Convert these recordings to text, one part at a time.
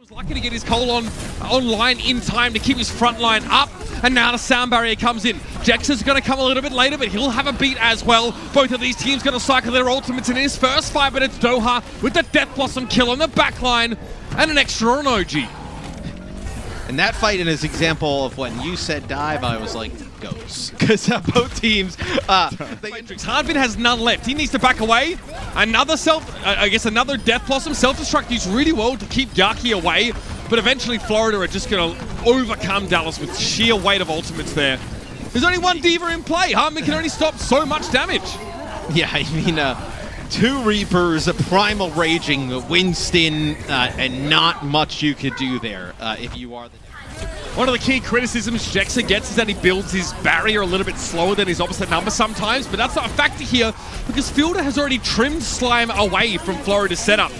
was lucky to get his Cole online in time to keep his front line up. And now the sound barrier comes in. Jex is going to come a little bit later, but he'll have a beat as well. Both of these teams going to cycle their ultimates in his first fight, but it's Doha with the Death Blossom kill on the back line and an extra on OG. And that fight in his example of when you said dive, I was like, goes. Because both teams... Hardbin has none left. He needs to back away. Another another Death Blossom. Self-destruct used really well to keep Yaki away. But eventually Florida are just going to overcome Dallas with sheer weight of ultimates there. There's only one Diva in play. Hardbin can only stop so much damage. Yeah, I mean, 2 Reapers, a Primal Raging, Winston, and not much you could do there if you are the... One of the key criticisms Jexa gets is that he builds his barrier a little bit slower than his opposite number sometimes, but that's not a factor here because Fielder has already trimmed Slime away from Florida's setup.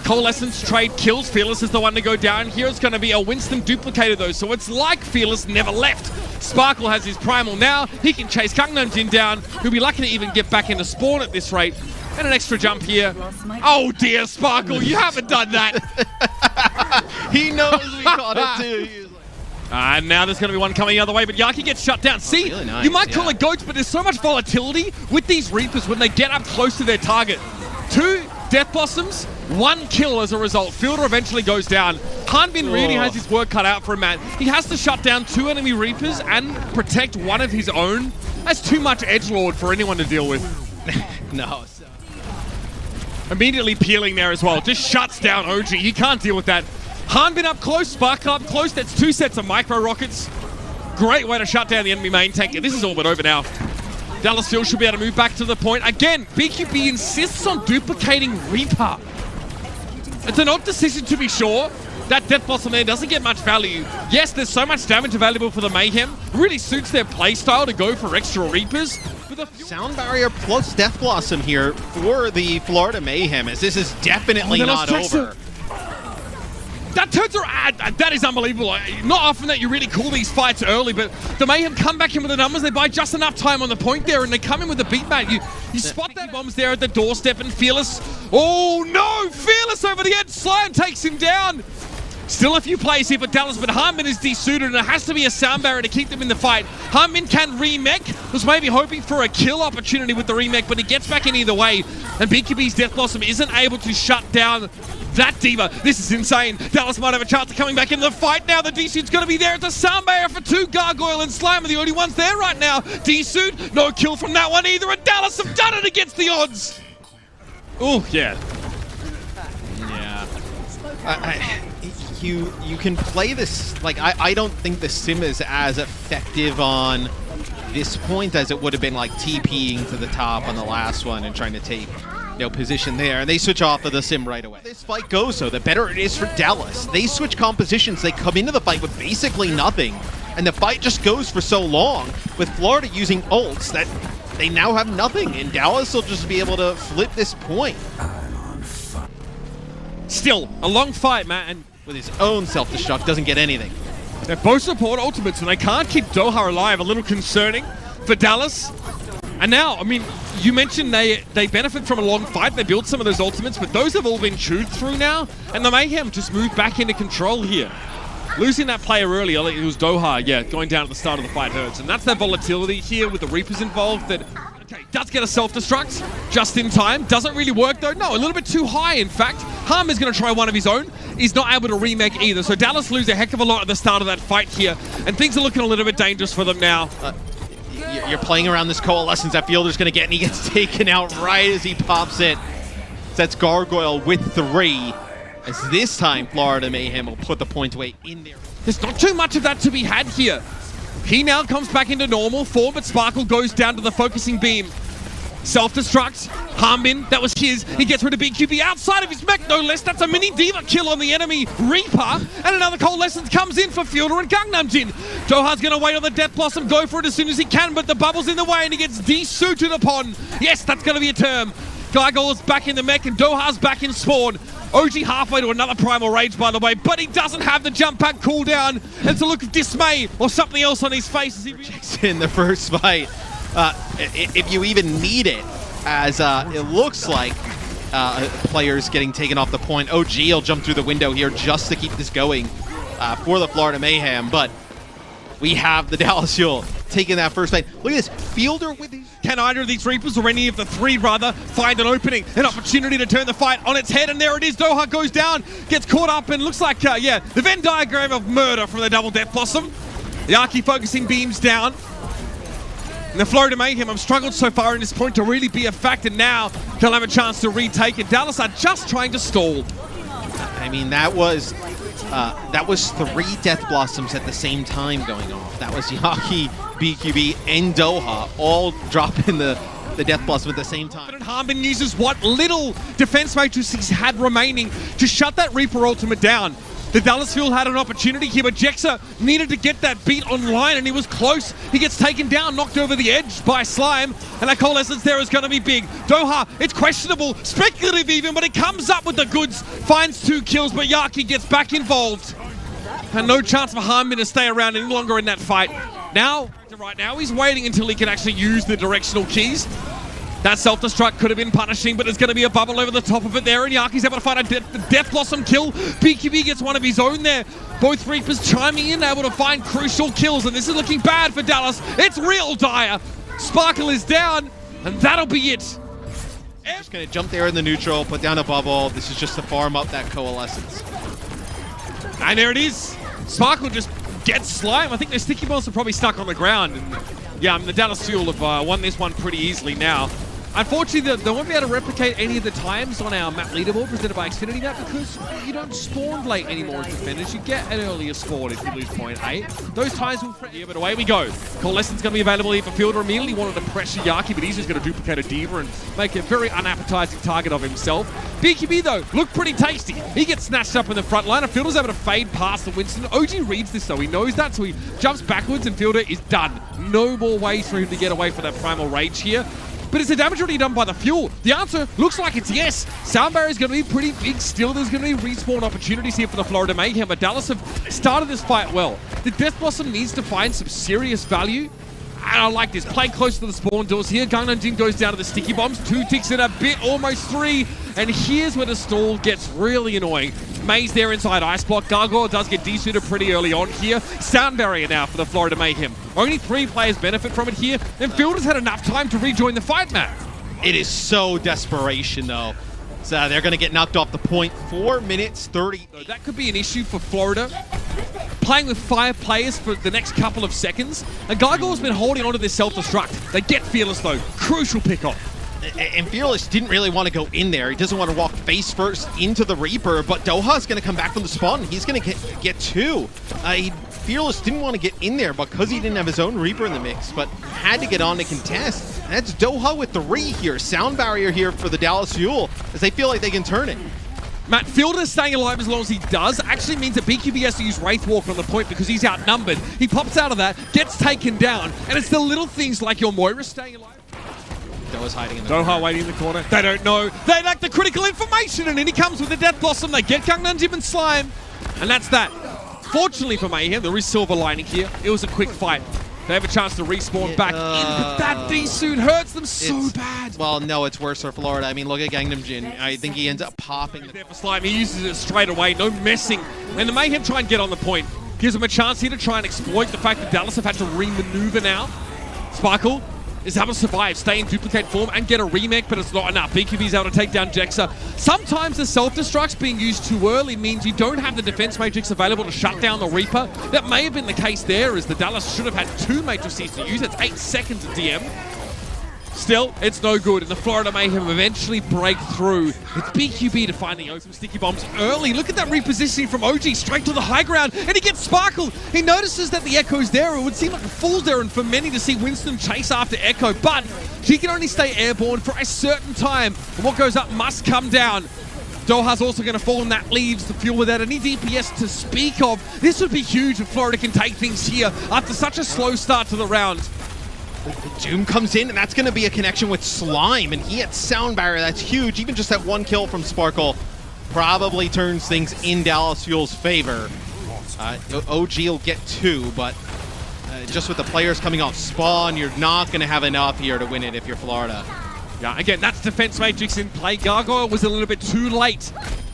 Coalescence trade kills. Fearless is the one to go down. Here it's going to be a Winston duplicator though, so it's like Fearless never left. Sparkle has his Primal now. He can chase Gangnam Jin down. He'll be lucky to even get back into spawn at this rate. And an extra jump here. Oh dear, Sparkle, you haven't done that. He knows we caught it too. And now there's going to be one coming the other way, but Yaki gets shut down. See, really nice, you might call it goats, but there's so much volatility with these Reapers when they get up close to their target. 2 Death Blossoms, 1 kill as a result. Fielder eventually goes down. Harbin really has his work cut out for him, man. He has to shut down 2 enemy Reapers and protect one of his own. That's too much edgelord for anyone to deal with. No. Immediately peeling there as well. Just shuts down OG. He can't deal with that. Harbin up close, Spark up close. That's 2 sets of micro rockets. Great way to shut down the enemy main tank. This is all but over now. Dallas still should be able to move back to the point. Again, BQB insists on duplicating Reaper. It's an odd decision to be sure. That Death Blossom there doesn't get much value. Yes, there's so much damage available for the Mayhem. Really suits their playstyle to go for extra Reapers. Sound Barrier plus Death Blossom here for the Florida Mayhem, as this is definitely not over. That turns around. That is unbelievable. Not often that you really call these fights early, but the Mayhem come back in with the numbers. They buy just enough time on the point there, and they come in with the beat back. You spot that bombs there at the doorstep, and Fearless. Oh no! Fearless over the edge. Slime takes him down. Still a few plays here for Dallas, but Harbin is desuited, and it has to be a sound barrier to keep them in the fight. Harbin can remech. Was maybe hoping for a kill opportunity with the remech, but he gets back in either way. And BQB's Death Blossom isn't able to shut down that Diva. This is insane. Dallas might have a chance of coming back into the fight now. The D-Suit's going to be there. It's a sound barrier for 2. Gargoyle and Slime are the only ones there right now. D-Suit, no kill from that one either, and Dallas have done it against the odds. Oh, yeah. Yeah. You can play this, like, I don't think the sim is as effective on this point as it would have been like TPing to the top on the last one and trying to take, position there, and they switch off of the sim right away. This fight goes, though, the better it is for Dallas. They switch compositions, they come into the fight with basically nothing, and the fight just goes for so long, with Florida using ults that they now have nothing, and Dallas will just be able to flip this point. Still, a long fight, man. With his own self-destruct, doesn't get anything. They both support ultimates, and they can't keep Doha alive. A little concerning for Dallas. And now, I mean, you mentioned they benefit from a long fight. They build some of those ultimates, but those have all been chewed through now. And the Mayhem just moved back into control here. Losing that player early, it was Doha, yeah, going down at the start of the fight hurts. And that's their volatility here with the Reapers involved that, okay, does get a self-destruct just in time. Doesn't really work though. No, a little bit too high, in fact. Harm is going to try one of his own. He's not able to remake either. So Dallas lose a heck of a lot at the start of that fight here. And things are looking a little bit dangerous for them now. You're playing around this coalescence that Fielder's going to get, and he gets taken out right as he pops it. That's Gargoyle with 3. As this time, Florida Mayhem will put the point away in there. There's not too much of that to be had here. He now comes back into normal form, but Sparkle goes down to the focusing beam. Self-destruct, Harbin, that was his. He gets rid of BQB outside of his mech, no less. That's a mini Diva kill on the enemy Reaper. And another Coalescence comes in for Fielder and Gangnam Jin. Doha's going to wait on the Death Blossom, go for it as soon as he can, but the bubble's in the way and he gets desuited upon. Yes, that's going to be a term. Gargoyle's back in the mech and Doha's back in spawn. OG halfway to another Primal Rage, by the way, but he doesn't have the jump pack cooldown. It's a look of dismay or something else on his face as he rejects in the first fight. If you even need it, as it looks like players getting taken off the point. OG will jump through the window here just to keep this going for the Florida Mayhem, but we have the Dallas Fuel taking that first fight. Look at this, Fielder with these. Can either of these Reapers, or any of the three rather, find an opening, an opportunity to turn the fight on its head? And there it is. Doha goes down, gets caught up, and looks like, the Venn diagram of murder from the double Death Blossom. Yaki focusing beams down. And the Florida Mayhem have struggled so far in this point to really be a factor. Now they'll have a chance to retake it. Dallas are just trying to stall. I mean, that was 3 Death Blossoms at the same time going off. That was Yaki, BQB, and Doha all dropping the Death Blossom at the same time. And Harmon uses what little defense matrix he's had remaining to shut that Reaper ultimate down. The Dallas Fuel had an opportunity here, but Jexa needed to get that beat online, and he was close. He gets taken down, knocked over the edge by Slime, and that coalescence there is going to be big. Doha, it's questionable, speculative even, but it comes up with the goods, finds 2 kills, but Yaki gets back involved. And no chance for Harmon to stay around any longer in that fight. Right now, he's waiting until he can actually use the directional keys. That self-destruct could have been punishing, but there's going to be a bubble over the top of it there, and Yaki's able to find a Death Blossom kill. BQB gets one of his own there. Both Reapers chiming in, able to find crucial kills, and this is looking bad for Dallas. It's real dire. Sparkle is down, and that'll be it. Just going to jump there in the neutral, put down a bubble. This is just to farm up that coalescence. And there it is. Sparkle just gets Slime. I think their sticky balls are probably stuck on the ground. And yeah, I mean, the Dallas Fuel have won this one pretty easily now. Unfortunately, they won't be able to replicate any of the times on our map leaderboard presented by Xfinity Net because you don't spawn late anymore as defenders. You get an earlier spawn if you lose point 8. Those times will yeah, but away we go. Coalescence going to be available here for Fielder. Immediately wanted to pressure Yaki, but he's just going to duplicate a Diva and make a very unappetizing target of himself. BQB, though, looked pretty tasty. He gets snatched up in the front line, and Fielder's able to fade past the Winston. OG reads this, though. He knows that, so he jumps backwards, and Fielder is done. No more ways for him to get away from that Primal Rage here. But is the damage already done by the Fuel? The answer looks like it's yes. Sound barrier is going to be pretty big still. There's going to be respawn opportunities here for the Florida Mayhem, but Dallas have started this fight well. The Death Blossom needs to find some serious value. And I like this. Playing close to the spawn doors here. Gangnam Jin goes down to the sticky bombs. 2 ticks in a bit, almost 3. And here's where the stall gets really annoying. Maze there inside Ice Block. Gargoyle does get desuited pretty early on here. Sound barrier now for the Florida Mayhem. Only 3 players benefit from it here. And Fielder's had enough time to rejoin the fight map. It is so desperation, though. So they're going to get knocked off the point. 4 minutes, 30. So that could be an issue for Florida. Playing with 5 players for the next couple of seconds. And Gargoyle's been holding onto this self-destruct. They get Fearless, though. Crucial pick-off. And Fearless didn't really want to go in there. He doesn't want to walk face first into the Reaper, but Doha's going to come back from the spawn, and he's going to get 2. Fearless didn't want to get in there because he didn't have his own Reaper in the mix, but had to get on to contest. And that's Doha with 3 here. Sound barrier here for the Dallas Fuel, as they feel like they can turn it. Matt, Fielder staying alive as long as he does actually means that BQB has to use Wraithwalker on the point because he's outnumbered. He pops out of that, gets taken down, and it's the little things like your Moira staying alive. Doha's hiding in the Doha corner. waiting in the corner. They don't know. They lack the critical information, and in he comes with the Death Blossom. They get Gangnam Jin and Slime, and that's that. Fortunately for Mayhem, there is silver lining here. It was a quick fight. They have a chance to respawn back in, but that D-suit hurts them so bad. Well, no, it's worse for Florida. I mean, look at Gangnam Jin. I think he ends up popping. There for Slime. He uses it straight away. No messing. And the Mayhem try and get on the point. Gives him a chance here to try and exploit the fact that Dallas have had to re-maneuver now. Sparkle is able to survive, stay in duplicate form, and get a remake, but it's not enough. BQB's able to take down Jexa. Sometimes the self-destructs being used too early means you don't have the defense matrix available to shut down the Reaper. That may have been the case there, as the Dallas should have had 2 matrices to use. It's 8 seconds of DM. Still, it's no good, and the Florida Mayhem eventually break through. It's BQB to find the open sticky bombs early. Look at that repositioning from OG straight to the high ground, and he gets Sparkle. He notices that the Echo's there. It would seem like a fool's errand for many to see Winston chase after Echo, but he can only stay airborne for a certain time. And what goes up must come down. Doha's also going to fall, and that leaves the Fuel without any DPS to speak of. This would be huge if Florida can take things here after such a slow start to the round. Doom comes in, and that's going to be a connection with Slime, and he had Sound Barrier. That's huge. Even just that 1 kill from Sparkle probably turns things in Dallas Fuel's favor. OG will get 2, but just with the players coming off spawn, you're not going to have enough here to win it if you're Florida. Yeah, again, that's Defense Matrix in play. Gargoyle was a little bit too late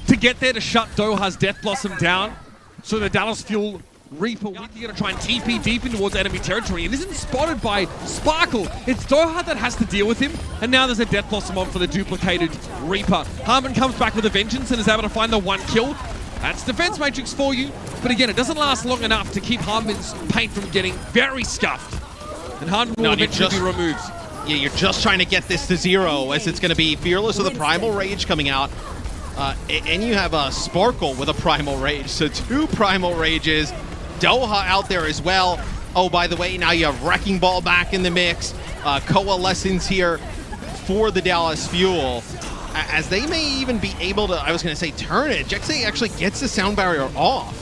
to get there to shut Doha's Death Blossom down. So the Dallas Fuel Reaper with you gonna try and TP deep in towards enemy territory and isn't spotted by Sparkle. It's Doha that has to deal with him, and now there's a Death Blossom on for the duplicated Reaper. Harmon comes back with a vengeance and is able to find the one kill. That's Defense Matrix for you, but again, it doesn't last long enough to keep Harmon's paint from getting very scuffed. And Harmon will eventually be removed. Yeah, you're just trying to get this to 0 as it's going to be Fearless with a Primal Rage coming out. And you have a Sparkle with a Primal Rage, so 2 Primal Rages. Doha out there as well. Oh, by the way, now you have Wrecking Ball back in the mix. Coalescence here for the Dallas Fuel. As they may even be able to, I was going to say, turn it. Jexay actually gets the sound barrier off.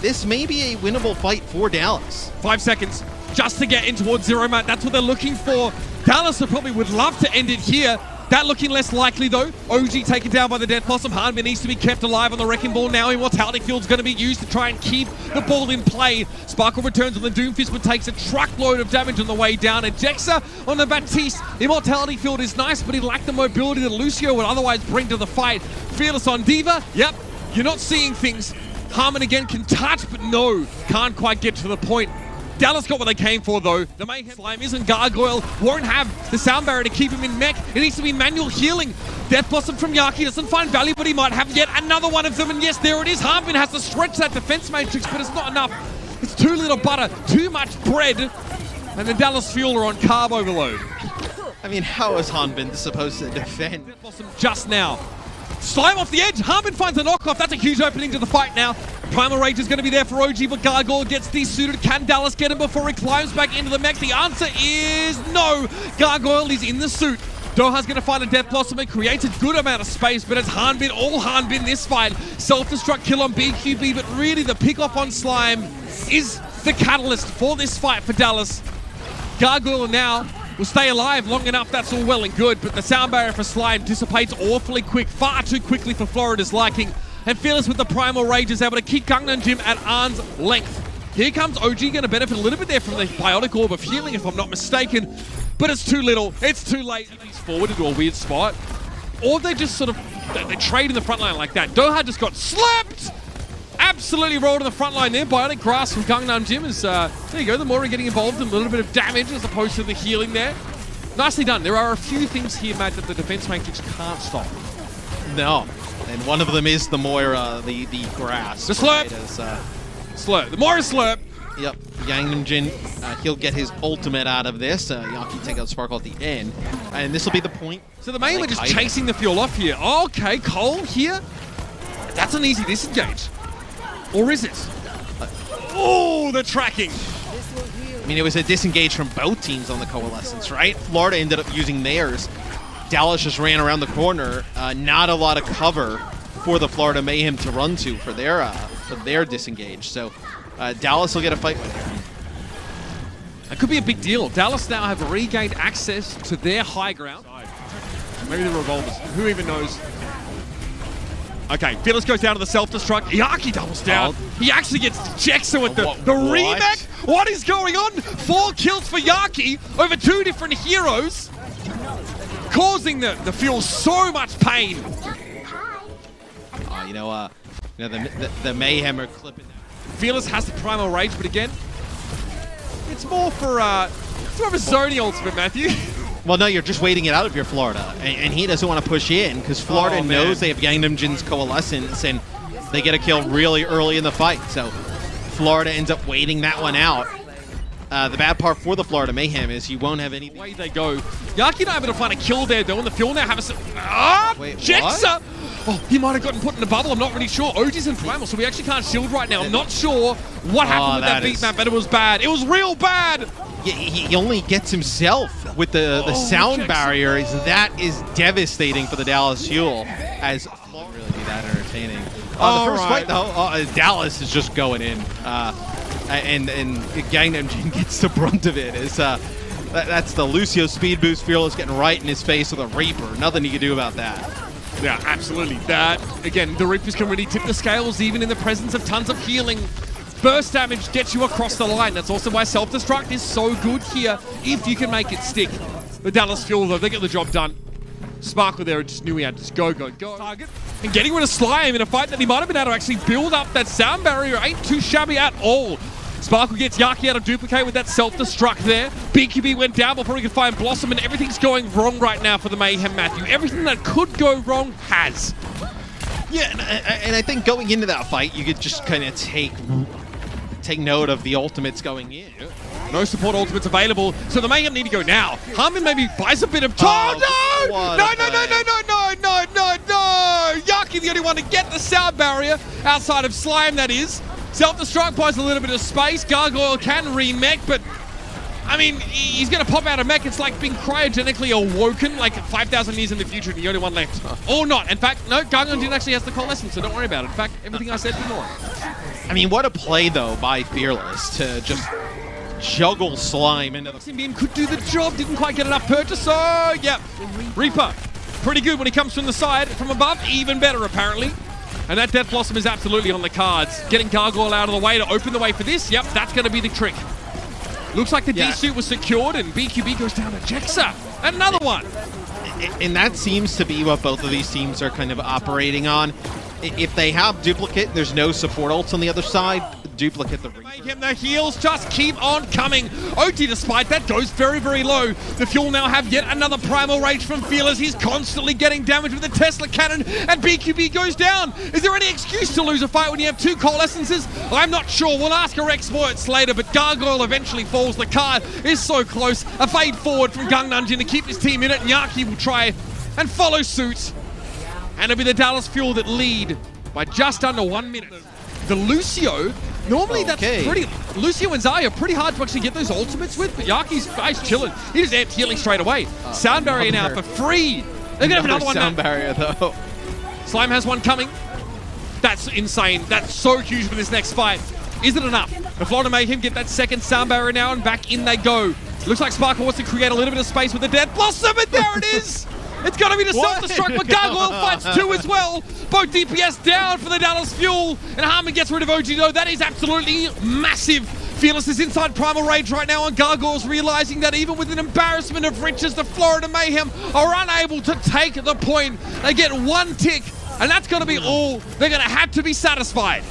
This may be a winnable fight for Dallas. 5 seconds just to get in towards 0, Matt. That's what they're looking for. Dallas probably would love to end it here. That looking less likely though. OG taken down by the Death Blossom. Hanbin needs to be kept alive on the Wrecking Ball now. Immortality Field's going to be used to try and keep the ball in play. Sparkle returns on the Doomfist, but takes a truckload of damage on the way down. And Jexa on the Baptiste. Immortality Field is nice, but he lacked the mobility that Lucio would otherwise bring to the fight. Fearless on Diva. Yep, you're not seeing things. Harmon again can touch, but no, can't quite get to the point. Dallas got what they came for, though. The Mayhem Slime isn't Gargoyle, won't have the sound barrier to keep him in mech. It needs to be manual healing. Death Blossom from Yaki doesn't find value, but he might have yet another one of them. And yes, there it is. Harmon has to stretch that defense matrix, but it's not enough. It's too little butter, too much bread. And the Dallas Fuel are on carb overload. I mean, how is Hanbin supposed to defend? Death Blossom just now. Slime off the edge. Harmon finds a knockoff. That's a huge opening to the fight now. Primal Rage is going to be there for OG, but Gargoyle gets desuited. Can Dallas get him before he climbs back into the mech? The answer is no. Gargoyle is in the suit. Doha's going to find a Death Blossom. It creates a good amount of space, but it's Hanbin, all Hanbin this fight. Self-destruct kill on BQB, but really the pick-off on Slime is the catalyst for this fight for Dallas. Gargoyle now will stay alive long enough, that's all well and good, but the sound barrier for Slime dissipates awfully quick, far too quickly for Florida's liking. And Fearless with the Primal Rage is able to keep Gangnam Gym at arm's length. Here comes OG, going to benefit a little bit there from the Biotic Orb of Healing, if I'm not mistaken, but it's too little, it's too late. He's forward into a weird spot, or they just sort of, they trade in the front line like that. Doha just got slapped! Absolutely rolled to the front line there. Bionic Grass from Gangnam Gym is, there you go, the Mori getting involved in a little bit of damage as opposed to the healing there. Nicely done. There are a few things here, Matt, that the defense matrix can't stop. No. And one of them is the Moira, the grass. The slurp! Right, Slurp. The Moira slurp! Yep. Gangnam Jin, he'll get his ultimate out of this. Yaki take out Sparkle at the end. And this will be the point. So the Mayhem are just chasing the fuel off here. Okay, Cole here. That's an easy disengage. Or is it? Oh, the tracking. I mean, it was a disengage from both teams on the Coalescence, right? Florida ended up using theirs. Dallas just ran around the corner. Not a lot of cover for the Florida Mayhem to run to for their disengage. So Dallas will get a fight with here. That could be a big deal. Dallas now have regained access to their high ground. Maybe the revolvers. Who even knows? Okay, Fearless goes down to the self-destruct. Yaki doubles down. He actually gets Jexa with the remake. What is going on? 4 kills for Yaki over 2 different heroes, causing the Fuel so much pain. The Mayhem are clipping that. Fearless has the Primal Rage, but again, it's more for it's more of a Zony ultimate, Matthew. Well, no, you're just waiting it out if you're Florida. And he doesn't want to push in because Florida knows they have Gangnam Jin's Coalescence and they get a kill really early in the fight. So Florida ends up waiting that one out. The bad part for the Florida Mayhem is you won't have any... Way they go. Yaki not able to find a kill there, though, and the Fuel now have a... Wait, Jexa! Oh, he might have gotten put in a bubble, I'm not really sure. OG's in Primal, so we actually can't shield right now. I'm not sure what happened with that beat map, but it was bad. It was real bad! Yeah, he only gets himself with the sound barrier. That is devastating for the Dallas Fuel. As Florida really be that entertaining. The first fight, though, Dallas is just going in. And Gangnam Jin gets the brunt of it. That's the Lucio speed boost. Fearless getting right in his face with a Reaper. Nothing he can do about that. Yeah, absolutely. That, again, the Reapers can really tip the scales even in the presence of tons of healing. Burst damage gets you across the line. That's also why self-destruct is so good here if you can make it stick. The Dallas Fuel, though, they get the job done. Sparkle there just knew he had to just go. Target. And getting rid of Slime in a fight that he might have been able to actually build up that sound barrier ain't too shabby at all. Sparkle gets Yaki out of duplicate with that self-destruct there. BQB went down before he could find Blossom, and everything's going wrong right now for the Mayhem, Matthew. Everything that could go wrong has. Yeah, and I think going into that fight, you could just kind of take note of the ultimates going in. No support ultimates available, so the Mayhem need to go now. Harmon maybe buys a bit of time. No! Yaki the only one to get the sound barrier, outside of Slime, that is. Self-destruct buys a little bit of space. Gargoyle can re-mech, but I mean, he's going to pop out of mech. It's like being cryogenically awoken like 5,000 years in the future and the only one left. Or not. In fact, no, Gargoyle didn't actually have the coalescence, so don't worry about it. In fact, everything I said and more. I mean, what a play, though, by Fearless to just juggle Slime into the... Beam could do the job, didn't quite get enough purchase, so yeah. Reaper, pretty good when he comes from the side. From above, even better, apparently. And that Death Blossom is absolutely on the cards. Getting Gargoyle out of the way to open the way for this. Yep, that's going to be the trick. Looks like the D-suit was secured, and BQB goes down to Jexa. Another one. And that seems to be what both of these teams are kind of operating on. If they have duplicate, there's no support ults on the other side. Duplicate the Mayhem, the heals just keep on coming. OT, despite that, goes very, very low. The Fuel now have yet another Primal Rage from Fearless. He's constantly getting damage with the Tesla cannon, and BQB goes down. Is there any excuse to lose a fight when you have two Coalescences? I'm not sure. We'll ask our experts later, but Gargoyle eventually falls. The card is so close. A fade forward from Guangzhou to keep his team in it, and Yaki will try and follow suit. And it'll be the Dallas Fuel that lead by just under 1 minute. The Lucio, normally that's pretty... Lucio and Zaya are pretty hard to actually get those ultimates with, but Yaki's chilling. He just amped healing straight away. Sound barrier now for free. They're going to have another one now. Sound barrier, though. Slime has one coming. That's insane. That's so huge for this next fight. Is it enough? The Florida Mayhem get that second sound barrier now, and back in they go. Looks like Sparkle wants to create a little bit of space with the Death Blossom, and there it is! It's going to be the self-destruct, but Gargoyle fights two as well. Both DPS down for the Dallas Fuel, and Harmon gets rid of OG, though. That is absolutely massive. Fearless is inside Primal Rage right now, and Gargoyle's realizing that even with an embarrassment of riches, the Florida Mayhem are unable to take the point. They get one tick, and that's going to be all. They're going to have to be satisfied.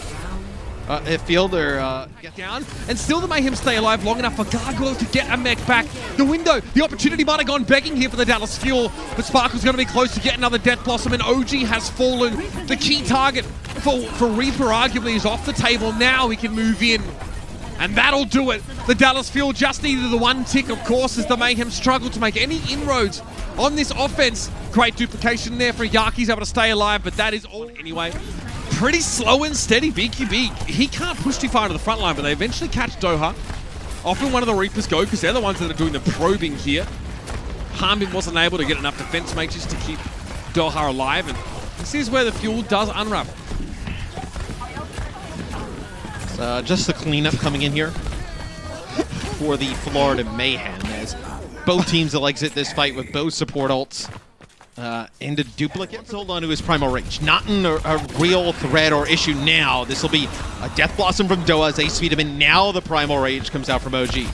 If Fielder gets down, and still the Mayhem stay alive long enough for Gargoyle to get a mech back. The window, the opportunity might have gone begging here for the Dallas Fuel, but Sparkle's going to be close to get another Death Blossom, and OG has fallen. The key target for Reaper arguably is off the table. Now he can move in, and that'll do it. The Dallas Fuel just needed the one tick, of course, as the Mayhem struggle to make any inroads on this offense. Great duplication there for Yaki's able to stay alive, but that is all anyway. Pretty slow and steady BQB. He can't push too far into the front line, but they eventually catch Doha. Often one of the Reapers go, because they're the ones that are doing the probing here. Harmon wasn't able to get enough defense mages to keep Doha alive, and this is where the Fuel does unravel. Just the cleanup coming in here for the Florida Mayhem, as both teams will exit this fight with both support ults. Into duplicate. Hold on to his Primal Rage. Not in a real threat or issue now. This will be a Death Blossom from Doha as they speed him in. Now the Primal Rage comes out from OG.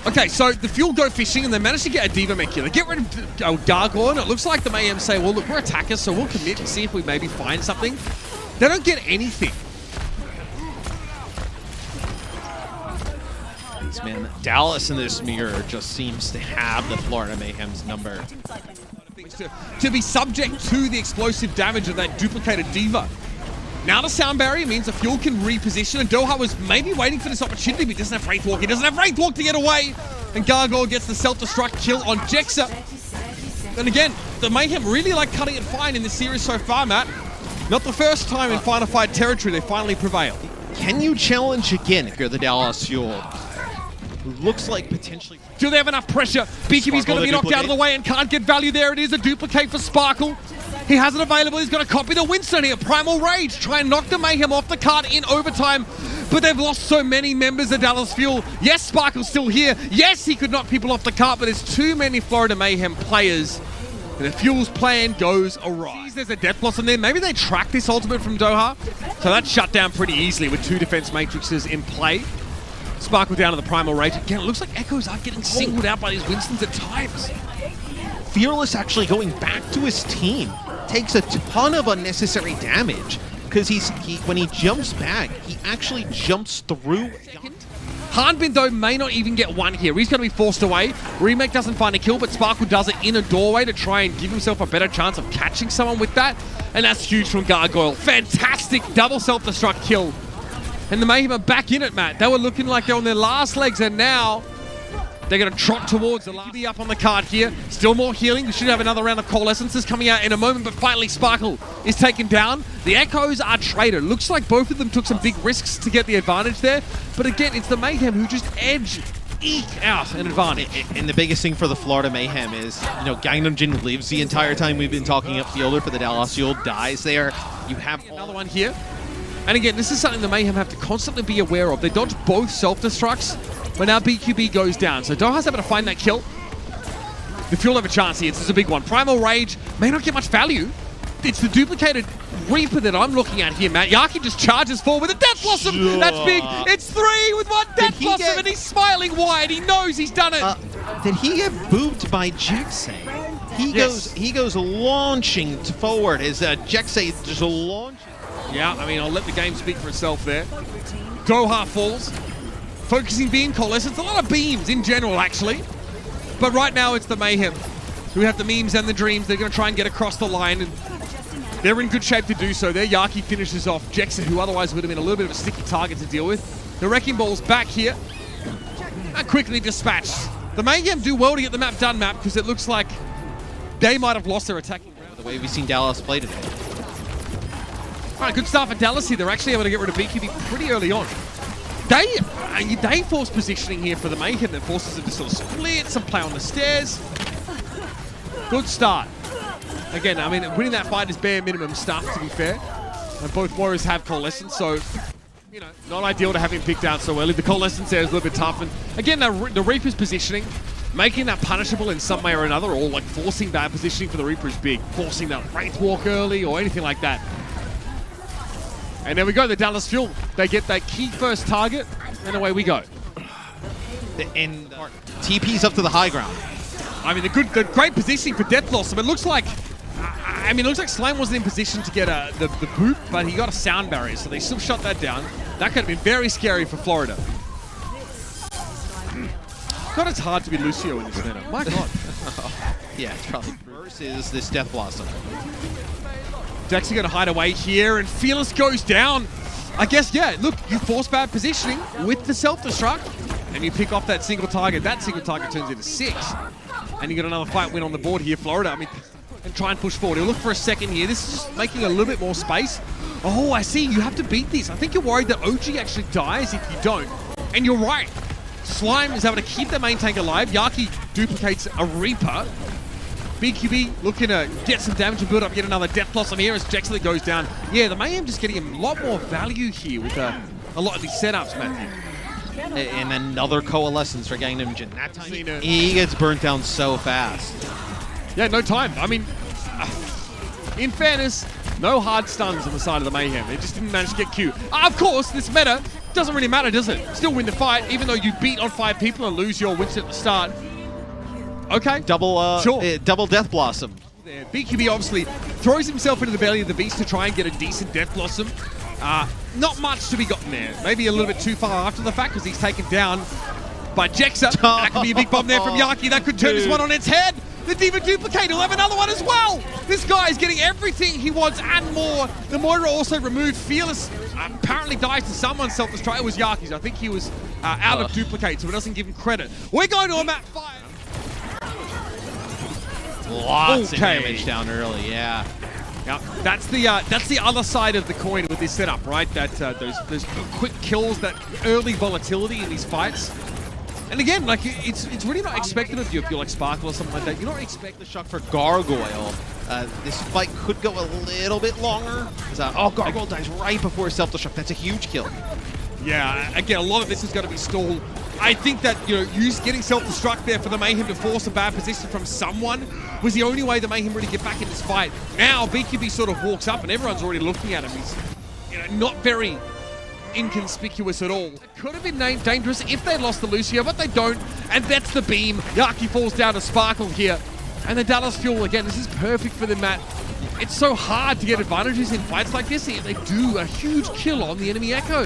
Okay, so the Fuel go fishing and they manage to get a Diva mech here. They get rid of Gargoyle, and it looks like the Mayhem say, well, look, we're attackers, so we'll commit and see if we maybe find something. They don't get anything. Man, Dallas in this mirror just seems to have the Florida Mayhem's number. To be subject to the explosive damage of that duplicated Diva. Now the sound barrier means the Fuel can reposition, and Doha was maybe waiting for this opportunity, but he doesn't have Wraithwalk. He doesn't have Wraithwalk to get away, and Gargoyle gets the self-destruct kill on Jexa. And again, the Mayhem really like cutting it fine in this series so far, Matt. Not the first time in Final Fight territory they finally prevail. Can you challenge again if you're the Dallas Fuel? Looks like potentially... Do they have enough pressure? BQB's going to be knocked out of the way and can't get value there. It is a duplicate for Sparkle. He has it available. He's going to copy the Winston here. Primal Rage. Try and knock the Mayhem off the cart in overtime. But they've lost so many members of Dallas Fuel. Yes, Sparkle's still here. Yes, he could knock people off the cart, but there's too many Florida Mayhem players. And the Fuel's plan goes awry. There's a Death Blossom there. Maybe they track this ultimate from Doha. So that's shut down pretty easily with two defense matrices in play. Sparkle down to the Primal Rage. Again, it looks like Echoes are getting singled out by these Winstons at times. Fearless actually going back to his team takes a ton of unnecessary damage because when he jumps back, he actually jumps through. Hanbin, though, may not even get one here. He's going to be forced away. Remake doesn't find a kill, but Sparkle does it in a doorway to try and give himself a better chance of catching someone with that. And that's huge from Gargoyle. Fantastic double self-destruct kill. And the Mayhem are back in it, Matt. They were looking like they're on their last legs, and now they're going to trot towards the last. Be up on the card here. Still more healing. We should have another round of Coalescences coming out in a moment, but finally Sparkle is taken down. The Echoes are traded. Looks like both of them took some big risks to get the advantage there. But again, it's the Mayhem who just eke out an advantage. And the biggest thing for the Florida Mayhem is, you know, Gangnam Jin lives the entire time we've been talking upfielder for the Dallas Fuel, dies there. You have another one here. And again, this is something the Mayhem have to constantly be aware of. They dodge both self-destructs, but now BQB goes down. So Doha's able to find that kill. The Fuel have a chance here. This is a big one. Primal Rage may not get much value. It's the duplicated Reaper that I'm looking at here, Matt. Yaki just charges forward with a Death Blossom. Sure. That's big. It's 3 with one Death Blossom, and he's smiling wide. He knows he's done it. Did he get booped by Jexay? He goes launching forward as Jexay just launches. Yeah, I mean, I'll let the game speak for itself there. Doha falls. Focusing beam, Coalescence. A lot of beams in general, actually. But right now, it's the Mayhem who have the memes and the dreams. They're going to try and get across the line, and they're in good shape to do so. There, Yaki finishes off Jexay, who otherwise would have been a little bit of a sticky target to deal with. The Wrecking Ball's back here. And quickly dispatched. The Mayhem do well to get the map done, because it looks like they might have lost their attacking round. The way we've seen Dallas play today. All right, good start for Dallas here. They're actually able to get rid of BQB pretty early on. They force positioning here for the Mayhem that forces them to sort of split, some play on the stairs. Good start. Again, I mean, winning that fight is bare minimum stuff, to be fair. And both Warriors have Coalescence, so, you know, not ideal to have him picked out so early. The Coalescence there is a little bit tough. And again, the Reaper's positioning, making that punishable in some way or another, or like forcing bad positioning for the Reaper is big. Forcing that Wraith Walk early or anything like that. And there we go, the Dallas Fuel. They get that key first target, and away we go. And TP's up to the high ground. I mean, the great positioning for Death Blossom. It looks like, it looks like Slime wasn't in position to get the boot, but he got a sound barrier, so they still shut that down. That could have been very scary for Florida. God, it's hard to be Lucio in this meta. My God. Yeah, it's probably versus this Death Blossom. Dex are going to hide away here, and Fearless goes down. I guess, yeah, look, you force bad positioning with the self-destruct, and you pick off that single target. That single target turns into 6. And you got another fight win on the board here, Florida. I mean, and try and push forward. He'll look for a second here. This is just making a little bit more space. Oh, I see. You have to beat this. I think you're worried that OG actually dies if you don't. And you're right. Slime is able to keep the main tank alive. Yaki duplicates a Reaper. BQB looking to get some damage and build up yet another Death Blossom here as Jexley goes down. Yeah, the Mayhem just getting a lot more value here with a lot of these setups, Matthew. And another Coalescence for Gangnam Jin. That time he gets burnt down so fast. Yeah, no time. I mean, in fairness, no hard stuns on the side of the Mayhem. It just didn't manage to get Q. Of course, this meta doesn't really matter, does it? Still win the fight, even though you beat on 5 people and lose your wins at the start. Okay. Double Death Blossom. There. BQB obviously throws himself into the belly of the beast to try and get a decent Death Blossom. Not much to be gotten there. Maybe a little bit too far after the fact because he's taken down by Jexa. That could be a big bomb there from Yaki. That could turn this one on its head. The Diva duplicate will have another one as well. This guy is getting everything he wants and more. The Moira also removed. Fearless apparently dies to someone's self-destruct. It was Yaki's. I think he was out of duplicate, so it doesn't give him credit. We're going to a map 5. Lots of damage down early, yeah. Yeah, that's the other side of the coin with this setup, right? That those quick kills, that early volatility in these fights. And again, like it's really not expected of you if you're like Sparkle or something like that. You don't expect the shot for Gargoyle. This fight could go a little bit longer. Gargoyle dies right before self-destruct. That's a huge kill. Yeah, again, a lot of this is going to be stalled. I think that, getting self-destruct there for the Mayhem to force a bad position from someone was the only way the Mayhem really get back in this fight. Now, BQB sort of walks up and everyone's already looking at him. He's, not very inconspicuous at all. It could have been named dangerous if they lost the Lucio, but they don't. And that's the beam. Yaki falls down to Sparkle here. And the Dallas Fuel, again, this is perfect for them, Matt. It's so hard to get advantages in fights like this. They do a huge kill on the enemy Echo.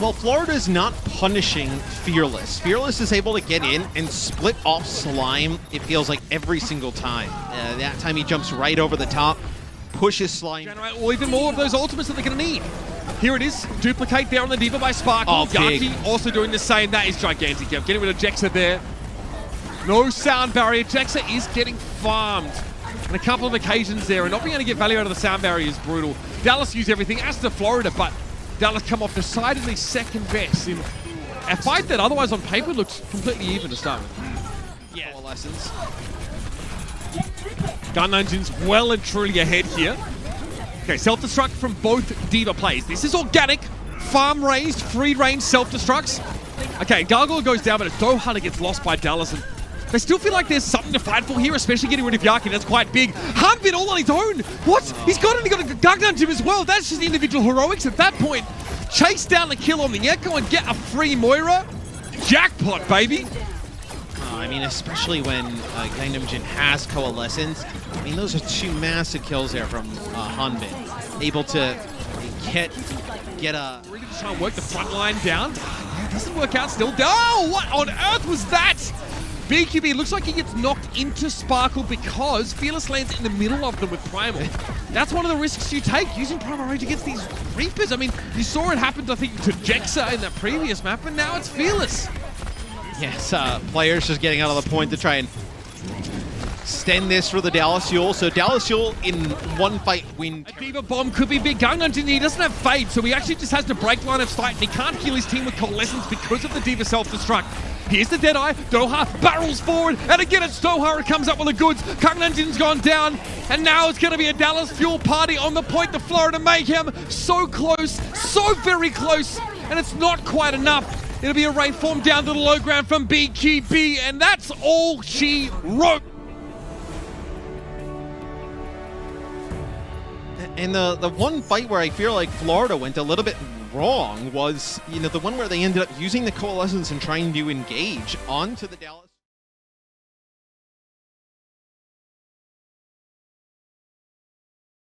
Well, Florida's not punishing Fearless. Fearless is able to get in and split off Slime, it feels like, every single time. That time he jumps right over the top, pushes Slime. Generate even more of those ultimates that they're going to need. Here it is. Duplicate there on the Diva by Sparkle. Oh, Yaki also doing the same. That is gigantic. Getting rid of Jexa there. No sound barrier. Jexa is getting farmed on a couple of occasions there, and not being able to get value out of the sound barrier is brutal. Dallas use everything, as to Florida, but Dallas come off decidedly second best in a fight that otherwise on paper looks completely even to start with. Yeah. Lessons. Gun Engine's well and truly ahead here. Okay, self-destruct from both Diva plays. This is organic, farm-raised, free-range self-destructs. Okay, Gargoyle goes down, but a Doe Hunter gets lost by Dallas, and they still feel like there's something to fight for here, especially getting rid of Yaki. That's quite big. Hunt all on his own. What? He's got a Gun Engine as well. That's just individual heroics at that point. Chase down the kill on the Echo and get a free Moira. Jackpot, baby. I mean, especially when Gangnam Jin has Coalescence. I mean, those are two massive kills there from Hanbin. Able to get a... Really just trying to work the front line down. Yeah, it doesn't work out still. Oh, what on earth was that? BQB looks like he gets knocked into Sparkle because Fearless lands in the middle of them with Primal. That's one of the risks you take, using Primal Rage against these Reapers. I mean, you saw it happen, I think, to Jexa in that previous map, and now it's Fearless. Yes, players just getting out of the point to try and extend this for the Dallas Fuel. So Dallas Fuel in one fight win. A Diva bomb could be big. Gun Engine, he doesn't have Fade, so he actually just has to break line of sight, and he can't kill his team with Coalescence because of the Diva self-destruct. Here's the Deadeye. Doha barrels forward, and again it's Doha who comes up with the goods. Gun Engine's gone down, and now it's going to be a Dallas Fuel party on the point. The Florida Mayhem, so close, so very close, and it's not quite enough. It'll be a Wraith form down to the low ground from BQB, and that's all she wrote. And the one fight where I feel like Florida went a little bit wrong was, the one where they ended up using the Coalescence and trying to engage onto the Dallas.